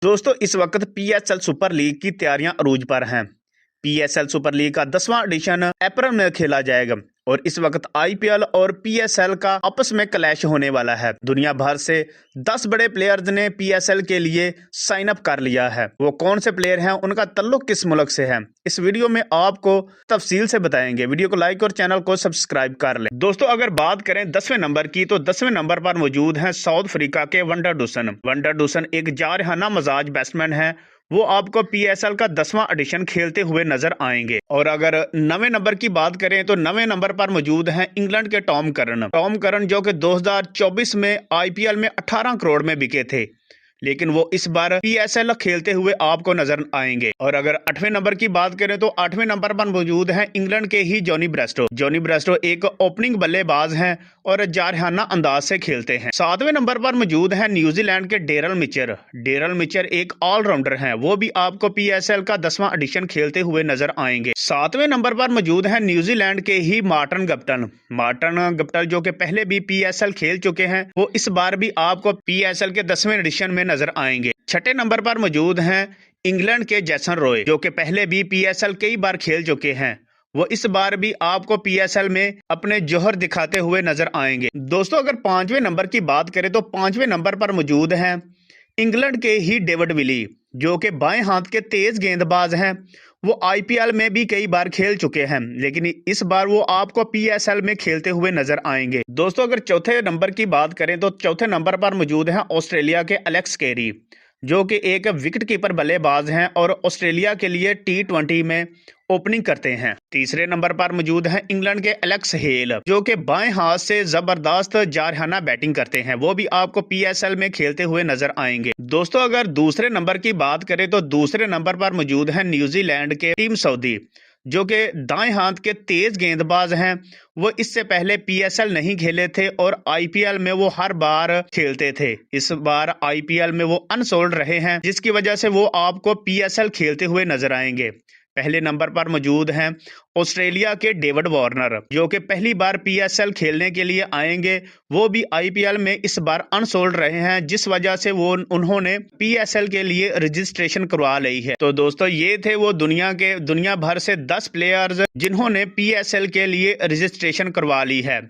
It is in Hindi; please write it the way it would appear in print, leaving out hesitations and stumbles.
दोस्तों इस वक्त पीएसएल सुपर लीग की तैयारियां अरूज पर हैं। पीएसएल सुपर लीग का 10वां एडिशन अप्रैल में खेला जाएगा और इस वक्त आईपीएल और पीएसएल का आपस में क्लैश होने वाला है। दुनिया भर से 10 बड़े प्लेयर्स ने पीएसएल के लिए साइन अप कर लिया है। वो कौन से प्लेयर हैं, उनका ताल्लुक किस मुल्क से है, इस वीडियो में आपको तफसील से बताएंगे। वीडियो को लाइक और चैनल को सब्सक्राइब कर लें। दोस्तों अगर बात करें 10वें नंबर की, तो 10वें नंबर पर मौजूद हैं साउथ अफ्रीका के वंडर डूसन। वंडर डूसन एक जारहाना मजाज बैट्समैन है। वो आपको पीएसएल का 10वां एडिशन खेलते हुए नजर आएंगे। और अगर 9वें नंबर की बात करें तो 9वें नंबर पर मौजूद हैं इंग्लैंड के टॉम करन। टॉम करन जो कि 2024 में आईपीएल में 18 करोड़ में बिके थे, लेकिन वो इस बार पीएसएल खेलते हुए आपको नजर आएंगे। और अगर 8वें नंबर की बात करें तो 8वें नंबर पर मौजूद हैं इंग्लैंड के ही जॉनी ब्रेस्टो। जॉनी ब्रेस्टो एक ओपनिंग बल्लेबाज हैं और जारहाना अंदाज से खेलते हैं। 7वें नंबर पर मौजूद हैं न्यूजीलैंड के डेरल मिचर। डेरल मिचर एक ऑलराउंडर हैं, वो भी आपको पीएसएल का 10वां एडिशन खेलते हुए नजर आएंगे। 7वें नंबर पर मौजूद हैं न्यूजीलैंड के ही मार्टिन गप्टिल। मार्टिन गप्टिल जो कि पहले भी पीएसएल खेल चुके हैं, वो इस बार भी आपको पीएसएल के 10वें एडिशन में नजर आएंगे। 6ठे नंबर पर मौजूद हैं इंग्लैंड के जैसन रॉय, जो कि पहले भी पीएसएल कई बार खेल चुके हैं। वो इस बार भी आपको पीएसएल में अपने जोहर दिखाते हुए नजर आएंगे। दोस्तों अगर 5वें नंबर की बात करें तो 5वें नंबर पर मौजूद हैं इंग्लैंड के ही डेविड विली, जो कि बाएं हाथ के तेज गेंदबाज हैं। वो आईपीएल में भी कई बार खेल चुके हैं, लेकिन इस बार वो आपको पीएसएल में खेलते हुए नजर आएंगे। दोस्तों अगर चौथे नंबर की बात करें तो चौथे नंबर पर मौजूद हैं ऑस्ट्रेलिया के एलेक्स कैरी, जो कि एक विकेट कीपर बल्लेबाज हैं और ऑस्ट्रेलिया के लिए टी20 में ओपनिंग करते हैं। तीसरे नंबर पर मौजूद हैं इंग्लैंड के एलेक्स हेल, जो कि बाएं हाथ से जबरदस्त जारहाना बैटिंग करते हैं। वो भी आपको पीएसएल में खेलते हुए नजर आएंगे। दोस्तों अगर दूसरे नंबर की बात करें तो दूसरे नंबर पर मौजूद है न्यूजीलैंड के टीम सऊदी, जो कि दाएं हाथ के तेज गेंदबाज हैं। वो इससे पहले पीएसएल नहीं खेले थे और आईपीएल में वो हर बार खेलते थे। इस बार आईपीएल में वो अनसोल्ड रहे हैं, जिसकी वजह से वो आपको पीएसएल खेलते हुए नजर आएंगे। पहले नंबर पर मौजूद हैं ऑस्ट्रेलिया के डेविड वार्नर, जो कि पहली बार पीएसएल खेलने के लिए आएंगे। वो भी आईपीएल में इस बार अनसोल्ड रहे हैं, जिस वजह से वो उन्होंने पीएसएल के लिए रजिस्ट्रेशन करवा ली है। तो दोस्तों ये थे वो दुनिया भर से 10 प्लेयर्स जिन्होंने पीएसएल के लिए रजिस्ट्रेशन करवा ली है।